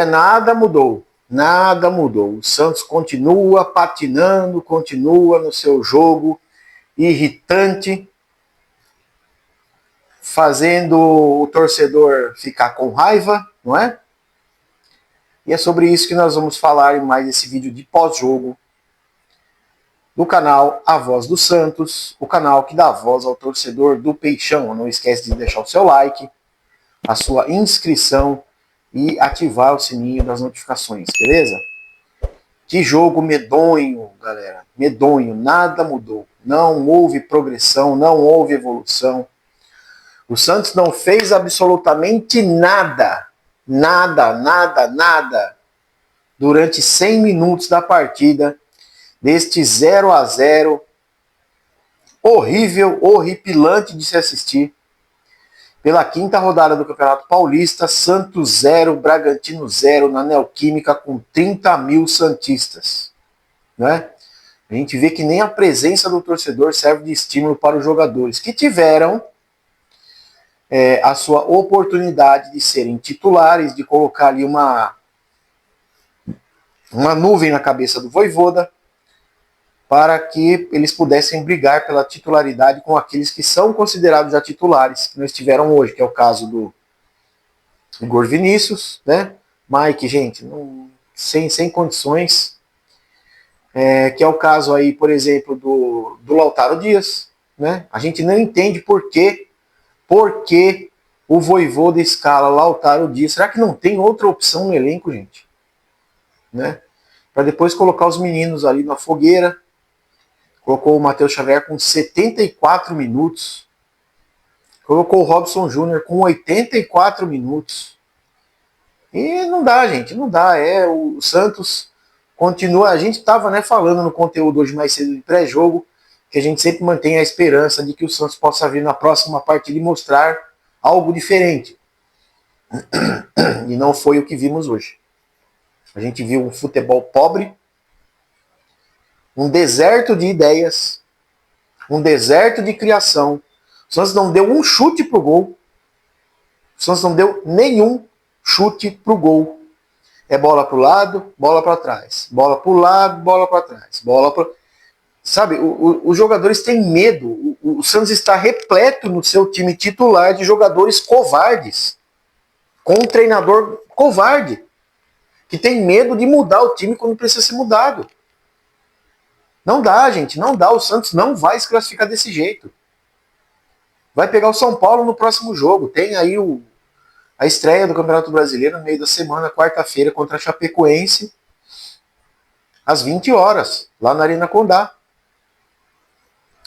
Nada mudou. Nada mudou. O Santos continua patinando, continua no seu jogo irritante, fazendo o torcedor ficar com raiva, não é? E é sobre isso que nós vamos falar em mais esse vídeo de pós-jogo do canal A Voz do Santos, o canal que dá voz ao torcedor do Peixão. Não esquece de deixar o seu like, a sua inscrição e ativar o sininho das notificações, beleza? Que jogo medonho, galera. Medonho, nada mudou. Não houve progressão, não houve evolução. O Santos não fez absolutamente nada. Nada. Durante 100 minutos da partida, deste 0-0, horrível, horripilante de se assistir. Pela quinta rodada do Campeonato Paulista, Santos 0, Bragantino 0, na Neoquímica, com 30 mil santistas. Né? A gente vê que nem a presença do torcedor serve de estímulo para os jogadores, que tiveram a sua oportunidade de serem titulares, de colocar ali uma nuvem na cabeça do Vojvoda, para que eles pudessem brigar pela titularidade com aqueles que são considerados já titulares, que não estiveram hoje, que é o caso do Igor Vinícius, né? Mike, gente, sem condições. Que é o caso aí, por exemplo, do Lautaro Dias, né? A gente não entende por que o Vojvoda escala Lautaro Dias. Será que não tem outra opção no elenco, gente? Né? Para depois colocar os meninos ali na fogueira. Colocou o Matheus Xavier com 74 minutos. Colocou o Robson Júnior com 84 minutos. E não dá, gente, não dá. O Santos continua. A gente estava falando no conteúdo hoje mais cedo de pré-jogo, que a gente sempre mantém a esperança de que o Santos possa vir na próxima partida e mostrar algo diferente. E não foi o que vimos hoje. A gente viu um futebol pobre, um deserto de ideias, um deserto de criação. O Santos não deu um chute pro gol. O Santos não deu nenhum chute pro gol. É bola pro lado, bola para trás. Bola pro lado, bola para trás. Sabe, os jogadores têm medo. O Santos está repleto no seu time titular de jogadores covardes. Com um treinador covarde. Que tem medo de mudar o time quando precisa ser mudado. Não dá, gente, não dá. O Santos não vai se classificar desse jeito. Vai pegar o São Paulo no próximo jogo. Tem aí a estreia do Campeonato Brasileiro no meio da semana, quarta-feira, contra a Chapecoense, às 20 horas, lá na Arena Condá.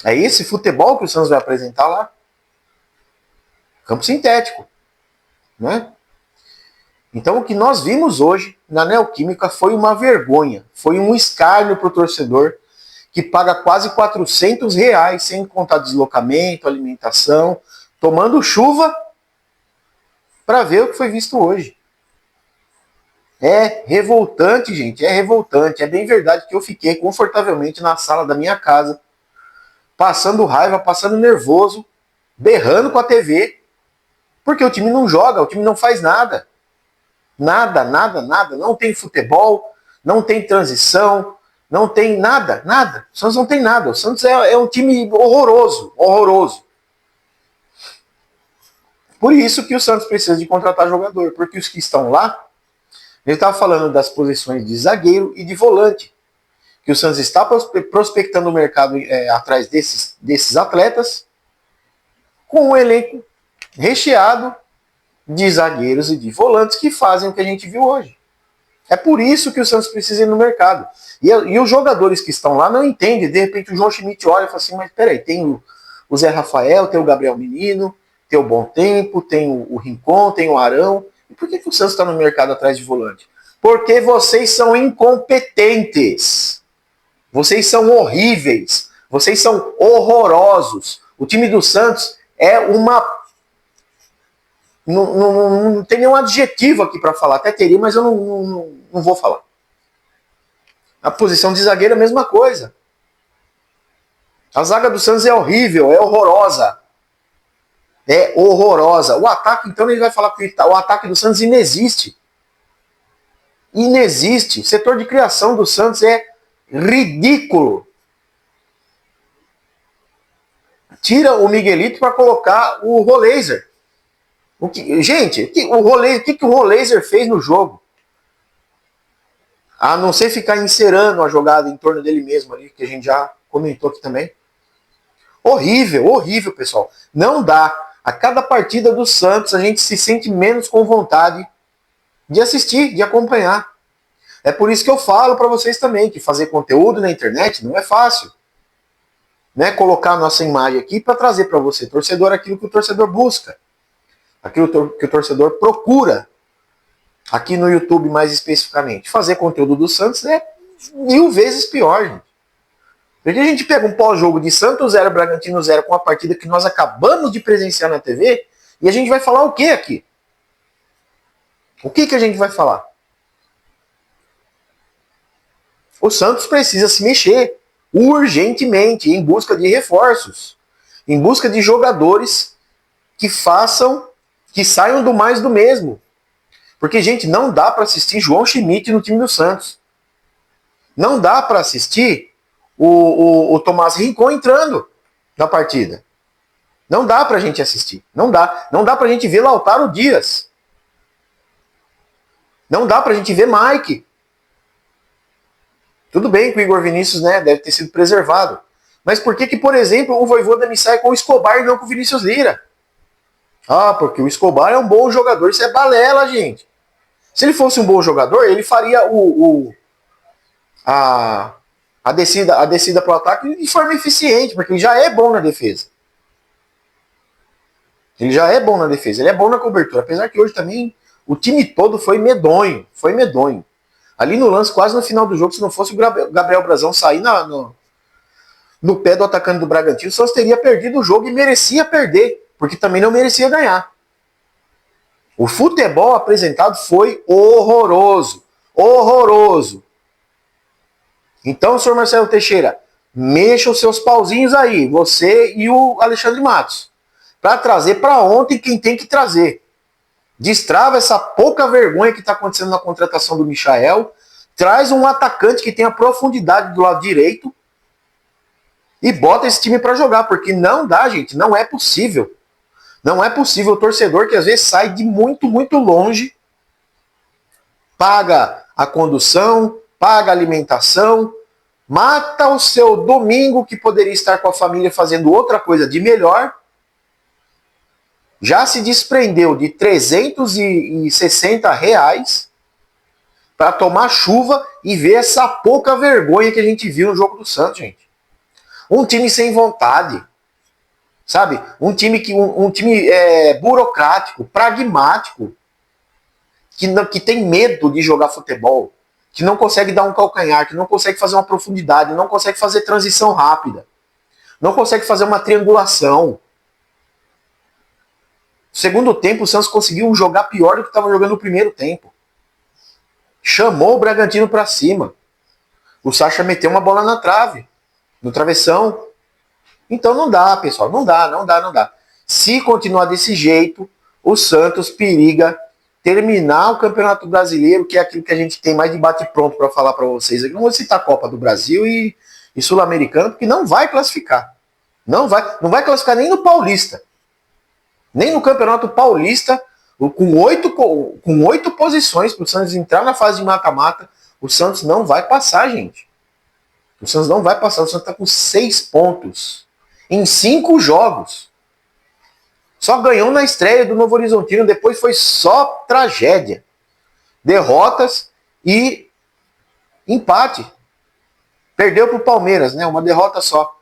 É esse futebol que o Santos vai apresentar lá. Campo sintético. Né? Então o que nós vimos hoje na Neoquímica foi uma vergonha. Foi um escárnio para o torcedor, que paga quase R$400, sem contar deslocamento, alimentação, tomando chuva, para ver o que foi visto hoje. É revoltante, gente, é revoltante. É bem verdade que eu fiquei confortavelmente na sala da minha casa, passando raiva, passando nervoso, berrando com a TV, porque o time não joga, o time não faz nada. Nada. Não tem futebol, não tem transição, não tem nada. O Santos não tem nada. O Santos é um time horroroso. Por isso que o Santos precisa de contratar jogador, porque os que estão lá, ele estava falando das posições de zagueiro e de volante, que o Santos está prospectando o mercado atrás desses atletas, com um elenco recheado de zagueiros e de volantes que fazem o que a gente viu hoje. É por isso que o Santos precisa ir no mercado. E os jogadores que estão lá não entendem. De repente o João Schmidt olha e fala assim, mas peraí, tem o Zé Rafael, tem o Gabriel Menino, tem o Bom Tempo, tem o Rincon, tem o Arão. E por que o Santos está no mercado atrás de volante? Porque vocês são incompetentes. Vocês são horríveis. Vocês são horrorosos. O time do Santos é uma... Não tem nenhum adjetivo aqui para falar. Até teria, mas eu não vou falar. A posição de zagueiro é a mesma coisa. A zaga do Santos é horrível, é horrorosa. É horrorosa. O ataque, então, ele vai falar que o ataque do Santos inexiste. inexiste. O setor de criação do Santos é ridículo. Tira o Miguelito para colocar o Roleiser. Gente, o que o Roleiser fez no jogo? A não ser ficar encerando a jogada em torno dele mesmo ali, que a gente já comentou aqui também. Horrível, horrível, pessoal. Não dá. A cada partida do Santos a gente se sente menos com vontade de assistir, de acompanhar. É por isso que eu falo para vocês também que fazer conteúdo na internet não é fácil. Né? Colocar a nossa imagem aqui para trazer para você, torcedor, aquilo que o torcedor busca. Aquilo que o torcedor procura. Aqui no YouTube, mais especificamente. Fazer conteúdo do Santos é 1000 vezes pior, gente. Porque a gente pega um pós-jogo de Santos 0, Bragantino 0 com a partida que nós acabamos de presenciar na TV e a gente vai falar o que aqui? O que a gente vai falar? O Santos precisa se mexer urgentemente em busca de reforços, em busca de jogadores que saiam do mais do mesmo. Porque, gente, não dá para assistir João Schmidt no time do Santos. Não dá para assistir o Tomás Rincon entrando na partida. Não dá pra gente assistir. Não dá. Não dá pra gente ver Lautaro Dias. Não dá pra gente ver Mike. Tudo bem que o Igor Vinícius, né, deve ter sido preservado. Mas por que, por exemplo, o Vojvoda me sai com o Escobar e não com o Vinícius Lira? Ah, porque o Escobar é um bom jogador. Isso é balela, gente. Se ele fosse um bom jogador, ele faria a descida para o ataque de forma eficiente, porque ele já é bom na defesa. Ele já é bom na defesa, ele é bom na cobertura. Apesar que hoje também o time todo foi medonho. Foi medonho. Ali no lance, quase no final do jogo, se não fosse o Gabriel Brazão sair no pé do atacante do Bragantino, o Santos teria perdido o jogo e merecia perder, porque também não merecia ganhar. O futebol apresentado foi horroroso. Horroroso. Então, senhor Marcelo Teixeira, mexa os seus pauzinhos aí, você e o Alexandre Matos, para trazer para ontem quem tem que trazer. Destrava essa pouca vergonha que está acontecendo na contratação do Michael, traz um atacante que tenha profundidade do lado direito e bota esse time para jogar, porque não dá, gente, não é possível. Não é possível. O torcedor que às vezes sai de muito, muito longe, paga a condução, paga a alimentação, mata o seu domingo que poderia estar com a família fazendo outra coisa de melhor, já se desprendeu de R$360 para tomar chuva e ver essa pouca vergonha que a gente viu no jogo do Santos, gente. Um time sem vontade, sabe? Um time burocrático, pragmático, que tem medo de jogar futebol, que não consegue dar um calcanhar, que não consegue fazer uma profundidade, não consegue fazer transição rápida, não consegue fazer uma triangulação. No segundo tempo, o Santos conseguiu jogar pior do que estava jogando no primeiro tempo. Chamou o Bragantino para cima. O Sacha meteu uma bola na trave, no travessão. Então não dá, pessoal, não dá. Se continuar desse jeito, o Santos periga terminar o Campeonato Brasileiro, que é aquilo que a gente tem mais de bate-pronto para falar para vocês aqui. Não vou citar a Copa do Brasil e Sul-Americano, porque não vai classificar. Não vai classificar nem no Paulista. Nem no Campeonato Paulista, com oito posições para o Santos entrar na fase de mata-mata, o Santos não vai passar, gente. O Santos não vai passar. O Santos está com 6 pontos em 5 jogos. Só ganhou na estreia do Novo Horizontino, depois foi só tragédia. Derrotas e empate. Perdeu para o Palmeiras, né? Uma derrota só.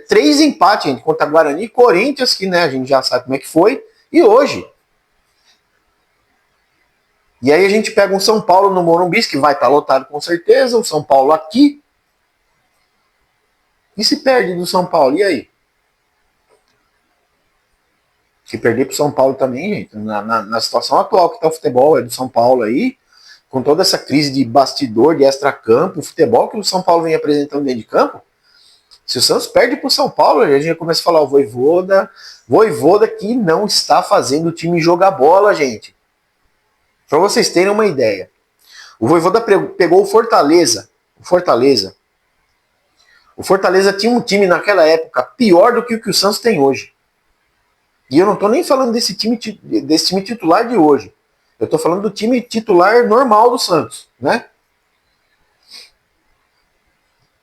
3 empates, gente, contra Guarani e Corinthians, que, né, a gente já sabe como é que foi, e hoje. E aí a gente pega um São Paulo no Morumbi, que vai estar lotado com certeza, o São Paulo aqui, e se perde do São Paulo, e aí? Se perder para o São Paulo também, gente, na situação atual que está o futebol, é do São Paulo aí, com toda essa crise de bastidor, de extra-campo, o futebol que o São Paulo vem apresentando dentro de campo, se o Santos perde para o São Paulo, a gente começa a falar o Vojvoda que não está fazendo o time jogar bola, gente. Para vocês terem uma ideia. O Vojvoda pegou o Fortaleza. O Fortaleza tinha um time naquela época pior do que o Santos tem hoje. E eu não estou nem falando desse time titular de hoje. Eu estou falando do time titular normal do Santos, né?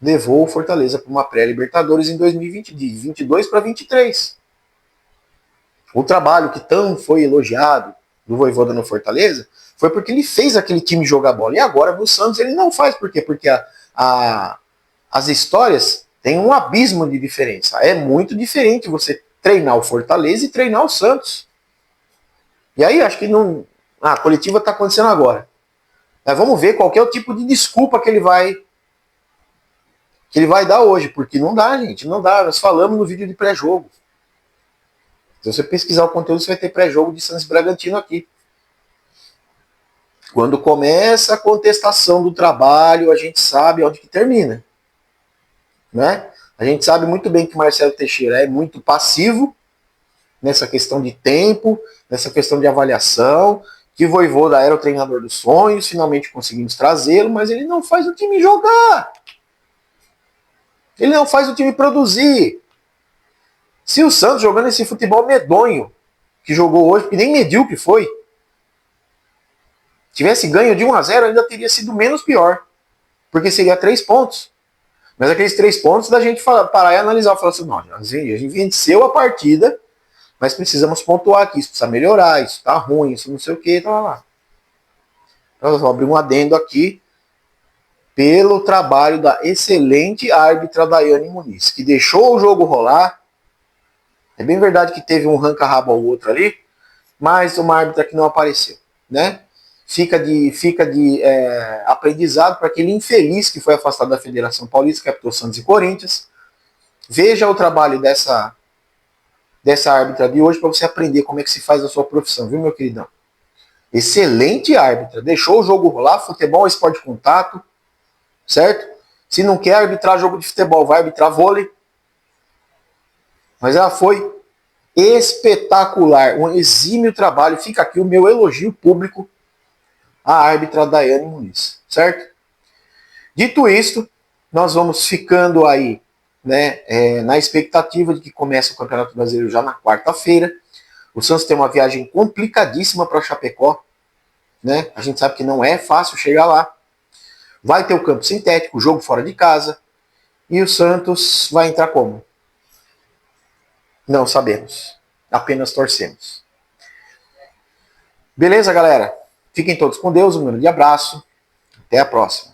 Levou o Fortaleza para uma pré-Libertadores em 2020, de 22 para 23. O trabalho que tão foi elogiado do Vojvoda no Fortaleza foi porque ele fez aquele time jogar bola. E agora no Santos ele não faz. Por quê? Porque as histórias têm um abismo de diferença. É muito diferente você treinar o Fortaleza e treinar o Santos. E aí acho que não... a coletiva está acontecendo agora. Mas vamos ver qual é o tipo de desculpa que ele vai dar hoje. Porque não dá, gente. Não dá. Nós falamos no vídeo de pré-jogo. Se você pesquisar o conteúdo, você vai ter pré-jogo de Santos e Bragantino aqui. Quando começa a contestação do trabalho, a gente sabe onde que termina. Né? A gente sabe muito bem que Marcelo Teixeira é muito passivo nessa questão de tempo, nessa questão de avaliação, que o Vojvoda era o treinador dos sonhos, finalmente conseguimos trazê-lo, mas ele não faz o time jogar. Ele não faz o time produzir. Se o Santos jogando esse futebol medonho que jogou hoje, que nem medíocre foi, tivesse ganho de 1-0, ainda teria sido menos pior. Porque seria 3 pontos. Mas aqueles 3 pontos da gente parar e analisar. Falar assim, não, a gente venceu a partida, mas precisamos pontuar aqui. Isso precisa melhorar, isso tá ruim, isso não sei o que, tá lá. Então eu vou abrir um adendo aqui pelo trabalho da excelente árbitra Daiane Muniz, que deixou o jogo rolar. É bem verdade que teve um ranca-rabo ao outro ali, mas uma árbitra que não apareceu, né? Fica de aprendizado para aquele infeliz que foi afastado da Federação Paulista, que captou Santos e Corinthians. Veja o trabalho dessa árbitra de hoje para você aprender como é que se faz a sua profissão, viu, meu queridão? Excelente árbitra, deixou o jogo rolar, futebol é esporte de contato, certo? Se não quer arbitrar jogo de futebol, vai arbitrar vôlei. Mas ela foi espetacular, um exímio trabalho. Fica aqui o meu elogio público à árbitra Daiane Muniz, certo? Dito isto, nós vamos ficando aí, né, na expectativa de que comece o Campeonato Brasileiro já na quarta-feira. O Santos tem uma viagem complicadíssima para Chapecó, né? A gente sabe que não é fácil chegar lá. Vai ter o campo sintético, jogo fora de casa, e o Santos vai entrar como? Não sabemos. Apenas torcemos. Beleza, galera? Fiquem todos com Deus. Um grande abraço. Até a próxima.